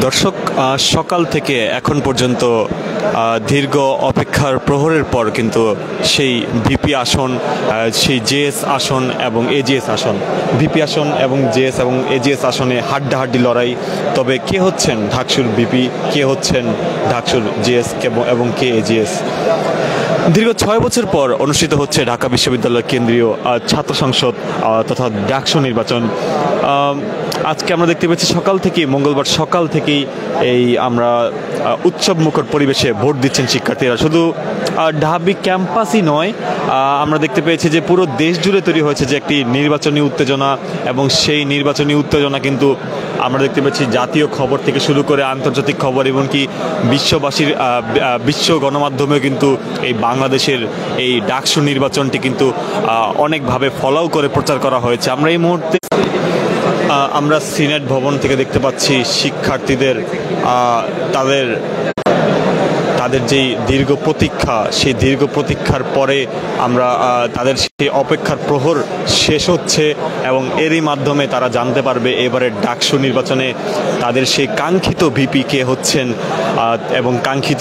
দর্শক, সকাল থেকে এখন পর্যন্ত দীর্ঘ অপেক্ষার প্রহরের পর কিন্তু সেই ভিপি আসন, সেই জেএস আসন এবং এজিএস আসন, ভিপি আসন এবং জেএস এবং এজিএস আসনে হাড্ডাহাড্ডি লড়াই। তবে কে হচ্ছেন ঢাকসুর ভিপি, কে হচ্ছেন ঢাকসুর জেএস এবং কে এজিএস? দীর্ঘ 6 বছর পর অনুষ্ঠিত হচ্ছে ঢাকা বিশ্ববিদ্যালয় কেন্দ্রীয় ছাত্র সংসদ তথা ডাকসু নির্বাচন। আজকে আমরা দেখতে পাচ্ছি সকাল থেকেই, মঙ্গলবার সকাল থেকেই আমরা উৎসব মুখর পরিবেশে ভোট দিচ্ছেন শিক্ষার্থীরা। শুধু ঢাবি ক্যাম্পাসই নয়, আমরা দেখতে পেয়েছি যে পুরো দেশ জুড়ে তৈরি হয়েছে যে একটি নির্বাচনী উত্তেজনা, এবং সেই নির্বাচনী উত্তেজনা কিন্তু আমরা দেখতে পাচ্ছি জাতীয় খবর থেকে শুরু করে আন্তর্জাতিক খবর, এমনকি বিশ্ববাসীর বিশ্ব গণমাধ্যমেও কিন্তু এই বাংলাদেশের এই ডাকসু নির্বাচনটি কিন্তু অনেকভাবে ফলো করে প্রচার করা হয়েছে। আমরা এই মুহূর্তে আমরা সিনেট ভবন থেকে দেখতে পাচ্ছি শিক্ষার্থীদের তাদের যেই দীর্ঘ প্রতীক্ষা, সেই দীর্ঘ প্রতীক্ষার পরে আমরা তাদের সেই অপেক্ষার প্রহর শেষ হচ্ছে, এবং এরই মাধ্যমে তারা জানতে পারবে এবারের ডাকসু নির্বাচনে তাদের সেই কাঙ্ক্ষিত ভিপি কে হচ্ছেন এবং কাঙ্ক্ষিত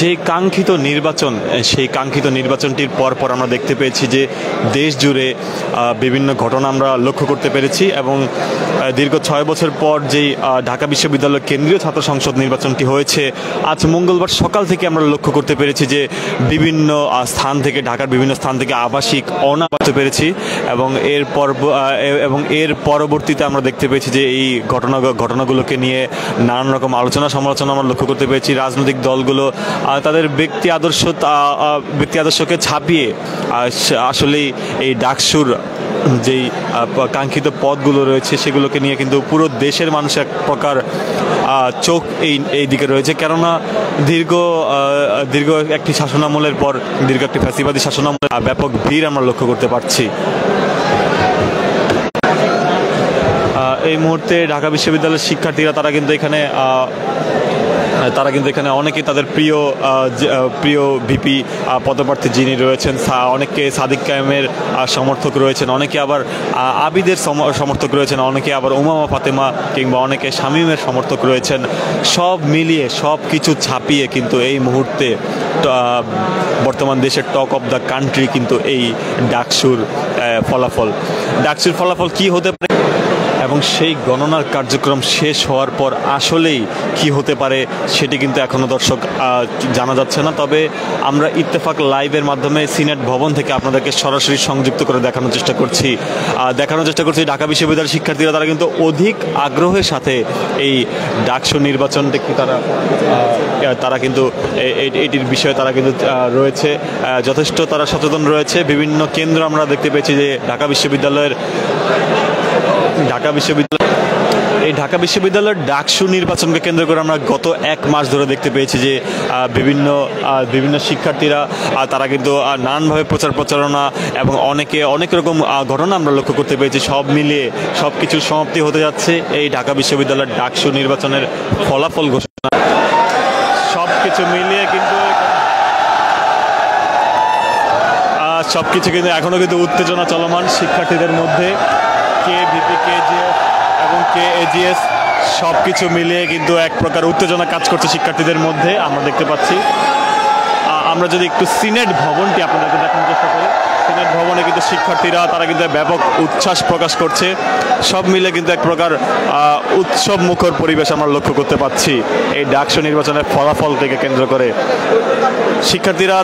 যে কাঙ্ক্ষিত নির্বাচন, সেই কাঙ্ক্ষিত নির্বাচনটির পর আমরা দেখতে পেয়েছি যে দেশ জুড়ে বিভিন্ন ঘটনা আমরা লক্ষ্য করতে পেরেছি, এবং দীর্ঘ 6 বছর পর যেই ঢাকা বিশ্ববিদ্যালয় কেন্দ্রীয় ছাত্র সংসদ নির্বাচনটি হয়েছে, আজ মঙ্গলবার সকাল থেকে আমরা লক্ষ্য করতে পেরেছি যে বিভিন্ন স্থান থেকে, ঢাকার বিভিন্ন স্থান থেকে আবাসিক অনাবাসিক পেরেছি, এবং এর পরবর্তীতে আমরা দেখতে পেয়েছি যে এই ঘটনাগুলোকে নিয়ে নানান রকম আলোচনা সমালোচনা আমরা লক্ষ্য করতে পেরেছি। রাজনৈতিক দলগুলো তাদের ব্যক্তি আদর্শকে ছাপিয়ে আসলেই এই ডাকসুর যেই কাঙ্ক্ষিত পদগুলো রয়েছে সেগুলোকে নিয়ে কিন্তু পুরো দেশের মানুষ এক প্রকার চোখ এই দিকে রয়েছে। কেননা দীর্ঘ একটি শাসনামলের পর, দীর্ঘ একটি ফ্যাসিবাদী শাসনামলের ব্যাপক ভিড় আমরা লক্ষ্য করতে পারছি। এই মুহূর্তে ঢাকা বিশ্ববিদ্যালয়ের শিক্ষার্থীরা তারা কিন্তু এখানে অনেকেই তাদের প্রিয় ভিপি পদপ্রার্থী যিনি রয়েছেন, অনেকে সাদিক কায়েমের সমর্থক রয়েছেন, অনেকে আবার আবিদের সমর্থক রয়েছেন, অনেকে আবার উমামা ফাতেমা কিংবা অনেকে শামীমের সমর্থক রয়েছেন। সব মিলিয়ে সব কিছু ছাপিয়ে কিন্তু এই মুহূর্তে বর্তমান দেশের টক অফ দ্য কান্ট্রি কিন্তু এই ডাকসুর ফলাফল কি হতে পারে, এবং সেই গণনার কার্যক্রম শেষ হওয়ার পর আসলেই কি হতে পারে সেটি কিন্তু এখনও দর্শক জানা যাচ্ছে না। তবে আমরা ইত্তেফাক লাইভের মাধ্যমে সিনেট ভবন থেকে আপনাদেরকে সরাসরি সংযুক্ত করে দেখানোর চেষ্টা করছি ঢাকা বিশ্ববিদ্যালয়ের শিক্ষার্থীরা তারা কিন্তু অধিক আগ্রহের সাথে এই ডাকসু নির্বাচনটি তারা কিন্তু এটির বিষয়ে তারা কিন্তু রয়েছে, যথেষ্ট তারা সচেতন রয়েছে। বিভিন্ন কেন্দ্র আমরা দেখতে পেয়েছি যে ঢাকা বিশ্ববিদ্যালয়ের ডাকসু নির্বাচনকে কেন্দ্র করে আমরা গত 1 মাস ধরে দেখতে পেয়েছি যে বিভিন্ন শিক্ষার্থীরা তারা কিন্তু নানানভাবে প্রচারণা এবং অনেক রকম ঘটনা আমরা লক্ষ্য করতে পেরেছি। সব মিলিয়ে সব কিছুর সমাপ্তি হতে যাচ্ছে এই ঢাকা বিশ্ববিদ্যালয়ের ডাকসু নির্বাচনের ফলাফল ঘোষণা। সবকিছু মিলিয়ে কিন্তু এখনো কিন্তু উত্তেজনা চলমান শিক্ষার্থীদের মধ্যে। কে ভিপি, কে জিএস এবং কে এজিএস, সবকিছু মিলিয়ে কিন্তু এক প্রকার উত্তেজনা কাজ করছে শিক্ষার্থীদের মধ্যে আমরা দেখতে পাচ্ছি। আমরা যদি একটু সিনেট ভবনটি আপনাদেরকে দেখানোর চেষ্টা করি, সিনেট ভবনে কিন্তু শিক্ষার্থীরা তারা কিন্তু ব্যাপক উচ্ছ্বাস প্রকাশ করছে। সব মিলে কিন্তু এক প্রকার উৎসব মুখর পরিবেশ আমরা লক্ষ্য করতে পাচ্ছি এই ডাকসু নির্বাচনের ফলাফল থেকে কেন্দ্র করে। শিক্ষার্থীরা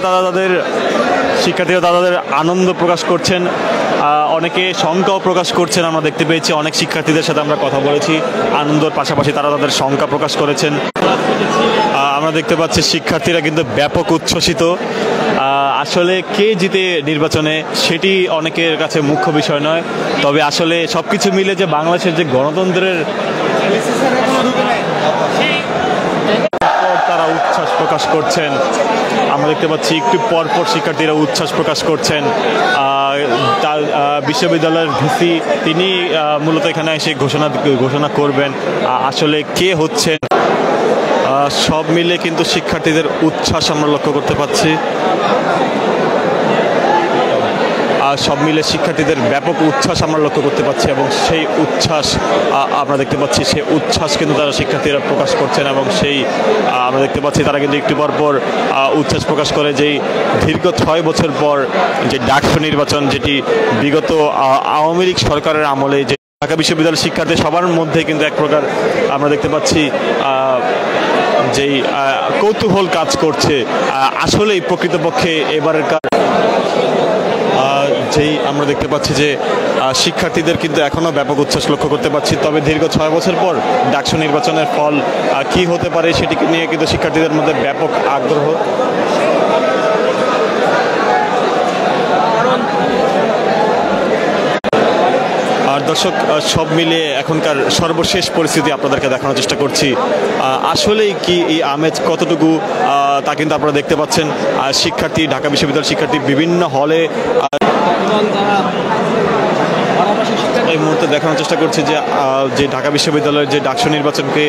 তাদের আনন্দ প্রকাশ করছেন, অনেকে শঙ্কাও প্রকাশ করছেন। আমরা দেখতে পেয়েছি অনেক শিক্ষার্থীদের সাথে আমরা কথা বলেছি, আনন্দের পাশাপাশি তারা তাদের শঙ্কা প্রকাশ করেছেন। আমরা দেখতে পাচ্ছি শিক্ষার্থীরা কিন্তু ব্যাপক উচ্ছ্বসিত। আসলে কে জিতে নির্বাচনে সেটি অনেকের কাছে মুখ্য বিষয় নয়, তবে আসলে সবকিছু মিলে যে বাংলাদেশের যে গণতন্ত্রের তারা উচ্ছ্বাস প্রকাশ করছেন। আমরা দেখতে পাচ্ছি একটু পরপর শিক্ষার্থীরা উচ্ছ্বাস প্রকাশ করছেন। তার বিশ্ববিদ্যালয়ের ভিসি তিনি মূলত এখানে এসে ঘোষণা করবেন আসলে কে হচ্ছেন। সব মিলে কিন্তু শিক্ষার্থীদের উচ্ছ্বাস আমরা লক্ষ্য করতে পাচ্ছি। সব মিলে শিক্ষার্থীদের ব্যাপক উচ্ছ্বাস আমরা লক্ষ্য করতে পারছি এবং সেই উচ্ছ্বাস আমরা দেখতে পাচ্ছি, সেই উচ্ছ্বাস কিন্তু তারা শিক্ষার্থীরা প্রকাশ করছেন এবং সেই আমরা দেখতে পাচ্ছি তারা কিন্তু একটু পর উচ্ছ্বাস প্রকাশ করে যেই দীর্ঘ 6 বছর পর যে ডাকসু নির্বাচন, যেটি বিগত আওয়ামী লীগ সরকারের আমলে যে ঢাকা বিশ্ববিদ্যালয়ের শিক্ষার্থী সবার মধ্যে কিন্তু এক প্রকার আমরা দেখতে পাচ্ছি যেই কৌতূহল কাজ করছে। আসলেই প্রকৃতপক্ষে এবারের যেই আমরা দেখতে পাচ্ছি যে শিক্ষার্থীদের কিন্তু এখনও ব্যাপক উচ্ছ্বাস লক্ষ্য করতে পারছি। তবে দীর্ঘ 6 বছর পর ডাকসু নির্বাচনের ফল কি হতে পারে সেটিকে নিয়ে কিন্তু শিক্ষার্থীদের মধ্যে ব্যাপক আগ্রহ। আর দর্শক, সব মিলিয়ে এখনকার সর্বশেষ পরিস্থিতি আপনাদেরকে দেখানোর চেষ্টা করছি। আসলেই কি এই আমেজ কতটুকু তা কিন্তু আপনারা দেখতে পাচ্ছেন। শিক্ষার্থী, ঢাকা বিশ্ববিদ্যালয়ের শিক্ষার্থী বিভিন্ন হলে এই মুহূর্তে দেখানোর চেষ্টা করছি যে ঢাকা বিশ্ববিদ্যালয়ের যে ডাকসু নির্বাচনকে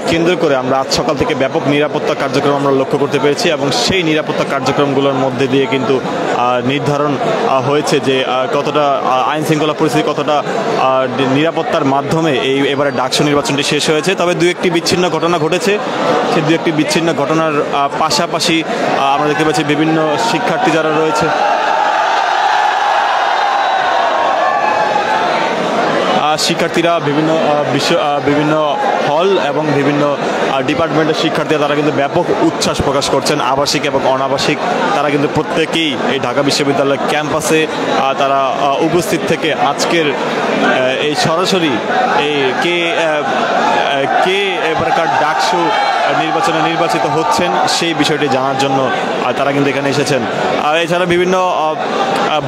কেন্দ্র করে আমরা আজ সকাল থেকে ব্যাপক নিরাপত্তা কার্যক্রম আমরা লক্ষ্য করতে পেরেছি এবং সেই নিরাপত্তা কার্যক্রমগুলোর মধ্যে দিয়ে কিন্তু নির্ধারণ হয়েছে যে কতটা আইন শৃঙ্খলা পরিস্থিতি, কতটা নিরাপত্তার মাধ্যমে এবারে ডাকসু নির্বাচনটি শেষ হয়েছে। তবে দু একটি বিচ্ছিন্ন ঘটনা ঘটেছে। সেই দু একটি বিচ্ছিন্ন ঘটনার পাশাপাশি আমরা দেখতে পাচ্ছি বিভিন্ন শিক্ষার্থী যারা রয়েছে, শিক্ষার্থীরা বিভিন্ন হল এবং বিভিন্ন ডিপার্টমেন্টের শিক্ষার্থীরা তারা কিন্তু ব্যাপক উচ্ছ্বাস প্রকাশ করছেন। আবাসিক এবং অনাবাসিক তারা কিন্তু প্রত্যেকেই এই ঢাকা বিশ্ববিদ্যালয় ক্যাম্পাসে তারা উপস্থিত থেকে আজকের এই সরাসরি এই কে এবারকার ডাকসু নির্বাচনে নির্বাচিত হচ্ছেন সেই বিষয়টি জানার জন্য তারা কিন্তু এখানে এসেছেন। এছাড়া বিভিন্ন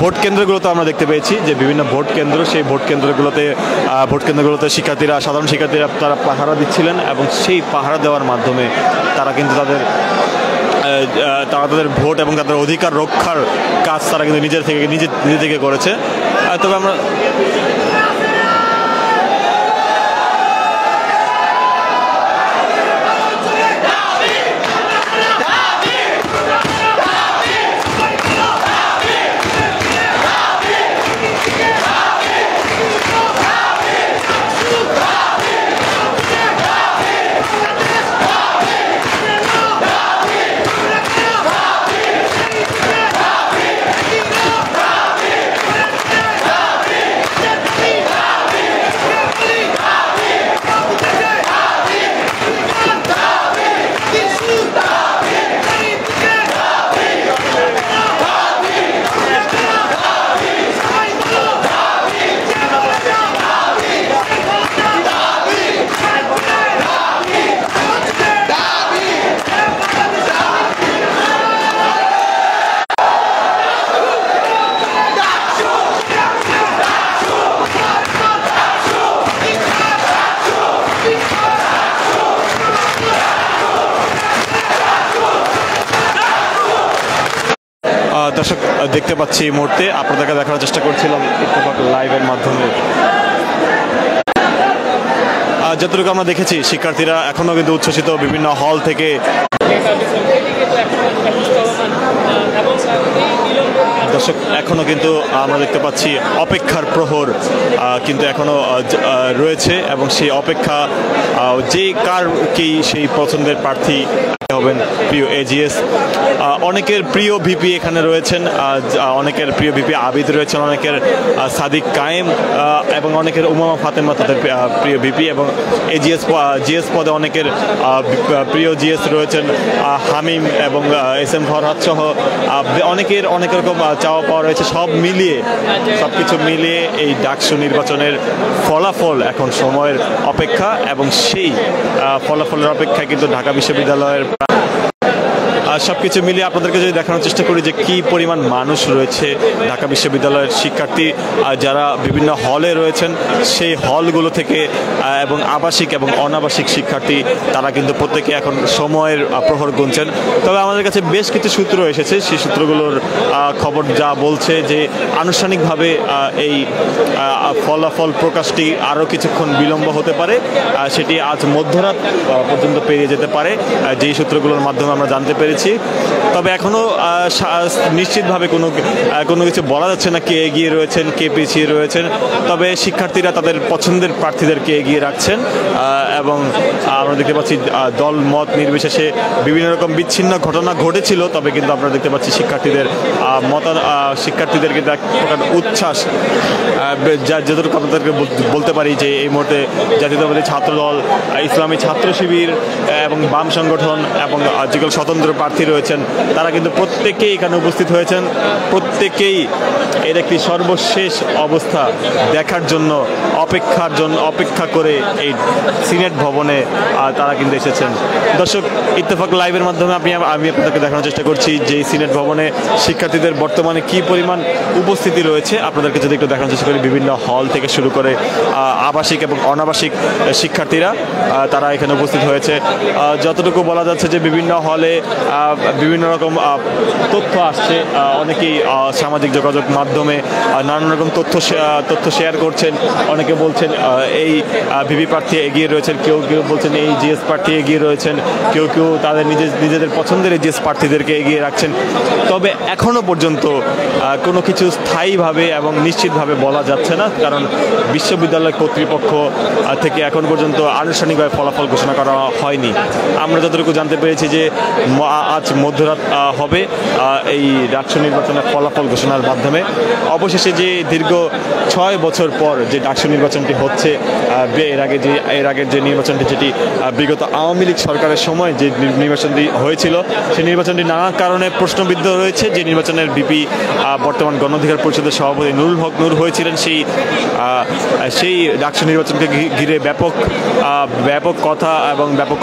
ভোট কেন্দ্রগুলোতে আমরা দেখতে পেয়েছি যে বিভিন্ন ভোট কেন্দ্র, সেই ভোট কেন্দ্রগুলোতে শিক্ষার্থীরা, সাধারণ শিক্ষার্থীরা তারা পাহারা দিচ্ছিলেন এবং সেই পাহারা দেওয়ার মাধ্যমে তারা কিন্তু তাদের ভোট এবং তাদের অধিকার রক্ষার কাজ তারা কিন্তু নিজে থেকে করেছে। তবে আমরা দর্শক দেখতে পাচ্ছি এই মুহূর্তে আপনাদেরকে দেখানোর চেষ্টা করছিলাম ইত্তেফাক লাইভের মাধ্যমে। যতটুকু আমরা দেখেছি শিক্ষার্থীরা এখনো কিন্তু উচ্ছ্বসিত, বিভিন্ন হল থেকে দর্শক এখনো কিন্তু আমরা দেখতে পাচ্ছি অপেক্ষার প্রহর কিন্তু এখনো রয়েছে এবং সেই অপেক্ষা যে কার কি সেই পছন্দের প্রার্থী হবেন প্রিয় এজিএস। অনেকের প্রিয় ভিপি এখানে রয়েছেন, অনেকের প্রিয় ভিপি আবিদ রয়েছেন, অনেকের সাদিক কায়েম এবং অনেকের উমামা ফাতেমা তাদের প্রিয় ভিপি, এবং জিএস পদে অনেকের প্রিয় জিএস রয়েছেন হামিম এবং এস এম ফরহাদ সহ অনেকের অনেক রকম চাওয়া পাওয়া রয়েছে। সব কিছু মিলিয়ে এই ডাকসু নির্বাচনের ফলাফল এখন সময়ের অপেক্ষা এবং সেই ফলাফলের অপেক্ষায় কিন্তু ঢাকা বিশ্ববিদ্যালয়ের সবকিছু মিলিয়ে আপনাদেরকে যদি দেখানোর চেষ্টা করি যে কি পরিমাণ মানুষ রয়েছে ঢাকা বিশ্ববিদ্যালয়ের শিক্ষার্থী যারা বিভিন্ন হলে রয়েছেন, সেই হলগুলো থেকে এবং আবাসিক এবং অনাবাসিক শিক্ষার্থী তারা কিন্তু প্রত্যেকে এখন সময়ের প্রহর গুনছেন। তবে আমাদের কাছে বেশ কিছু সূত্র এসেছে, সেই সূত্রগুলোর খবর যা বলছে যে আনুষ্ঠানিকভাবে এই ফলাফল প্রকাশটি আরও কিছুক্ষণ বিলম্ব হতে পারে, সেটি আজ মধ্যরাত পর্যন্ত পেরিয়ে যেতে পারে, যেই সূত্রগুলোর মাধ্যমে আমরা জানতে পেরেছি। পাচ্ছি। তবে এখনও নিশ্চিতভাবে কোনো কিছু বলা যাচ্ছে না কে এগিয়ে রয়েছেন কে পিছিয়ে রয়েছেন। তবে শিক্ষার্থীরা তাদের পছন্দের প্রার্থীদেরকে এগিয়ে রাখছেন এবং আমরা দেখতে পাচ্ছি দল মত নির্বিশেষে বিভিন্ন রকম বিচ্ছিন্ন ঘটনা ঘটেছিল, তবে কিন্তু আমরা দেখতে পাচ্ছি শিক্ষার্থীদের কিন্তু এক প্রকার উচ্ছ্বাস, যতটুকু আপনাদেরকে বলতে পারি যে এই মুহূর্তে জাতীয়তাবাদী ছাত্রদল, ইসলামী ছাত্র শিবির এবং বাম সংগঠন এবং যেগুলো স্বতন্ত্র প্রার্থী রয়েছেন তারা কিন্তু প্রত্যেকেই এখানে উপস্থিত হয়েছেন। প্রত্যেকেই এর একটি সর্বশেষ অবস্থা দেখার জন্য অপেক্ষা করে এই সিনেট ভবনে তারা কিন্তু এসেছেন। দর্শক, ইত্তেফাক লাইভের মাধ্যমে আমি আপনাদেরকে দেখানোর চেষ্টা করছি যে সিনেট ভবনে শিক্ষার্থীদের বর্তমানে কি পরিমাণ উপস্থিতি রয়েছে। আপনাদেরকে যদি একটু দেখানোর চেষ্টা করি, বিভিন্ন হল থেকে শুরু করে আবাসিক এবং অনাবাসিক শিক্ষার্থীরা তারা এখানে উপস্থিত হয়েছে। যতটুকু বলা যাচ্ছে যে বিভিন্ন হলে বিভিন্ন রকম তথ্য আসছে, অনেকেই সামাজিক যোগাযোগ মাধ্যমে নানান রকম তথ্য শেয়ার করছেন। অনেকে বলছেন এই ভিভি প্রার্থী এগিয়ে রয়েছেন, কেউ বলছেন এই জিএস প্রার্থী এগিয়ে রয়েছেন, কেউ তাদের নিজেদের পছন্দের এই জিএস প্রার্থীদেরকে এগিয়ে রাখছেন। তবে এখনও পর্যন্ত কোনো কিছু স্থায়ীভাবে এবং নিশ্চিতভাবে বলা যাচ্ছে না, কারণ বিশ্ববিদ্যালয় কর্তৃপক্ষ থেকে এখন পর্যন্ত আনুষ্ঠানিকভাবে ফলাফল ঘোষণা করা হয়নি। আমরা যতটুকু জানতে পেরেছি যে আজ মধ্যরাত হবে এই ডাকসু নির্বাচনের ফলাফল ঘোষণার মাধ্যমে। অবশেষে যে দীর্ঘ 6 বছর পর যে ডাকসু নির্বাচনটি হচ্ছে, এর আগের যে নির্বাচনটি, যেটি বিগত আওয়ামী লীগ সরকারের সময় যে নির্বাচনটি হয়েছিল, সেই নির্বাচনটি নানা কারণে প্রশ্নবিদ্ধ রয়েছে। যে নির্বাচনের ভিপি বর্তমান গণ অধিকার পরিষদের সভাপতি নুরুল হক নূর হয়েছিলেন, সেই ডাকসু নির্বাচনকে ঘিরে ব্যাপক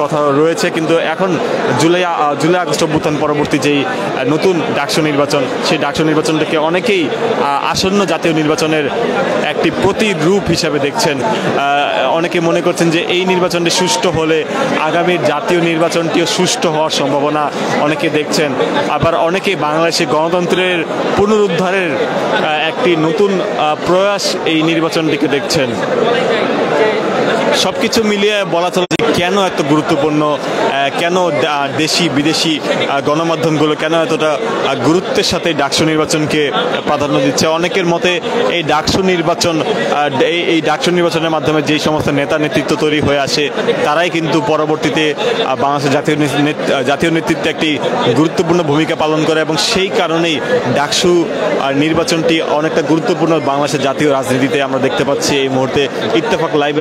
কথা রয়েছে। কিন্তু এখন জুলাই আগস্ট অভ্যুত্থান পরবর্তী যেই নতুন ডাকসু নির্বাচন, সেই ডাকসু নির্বাচনটাকে অনেকেই আসন্ন জাতীয় নির্বাচনের একটি প্রতিরূপ হিসাবে দেখছেন। অনেকে মনে করছেন যে এই নির্বাচনটি সুষ্ঠু হলে আগামীর জাতীয় নির্বাচনটিও সুষ্ঠু হওয়ার সম্ভাবনা অনেকে দেখছেন। আবার অনেকে বাংলাদেশে গণতন্ত্রের পুনরুদ্ধারের একটি নতুন প্রয়াস এই নির্বাচনটিকে দেখছেন। সবকিছু মিলিয়ে বলা চলে যে কেন এত গুরুত্বপূর্ণ, কেন দেশি বিদেশি গণমাধ্যমগুলো কেন এতটা গুরুত্বের সাথে ডাকসু নির্বাচনকে প্রাধান্য দিচ্ছে। অনেকের মতে এই ডাকসু নির্বাচনের মাধ্যমে যেই সমস্ত নেতা নেতৃত্ব তৈরি হয়ে আসে, তারাই কিন্তু পরবর্তীতে বাংলাদেশের জাতীয় নেতৃত্বে একটি গুরুত্বপূর্ণ ভূমিকা পালন করে এবং সেই কারণেই ডাকসু নির্বাচনটি অনেকটা গুরুত্বপূর্ণ বাংলাদেশের জাতীয় রাজনীতিতে আমরা দেখতে পাচ্ছি এই মুহূর্তে। ইত্তেফাক লাইভ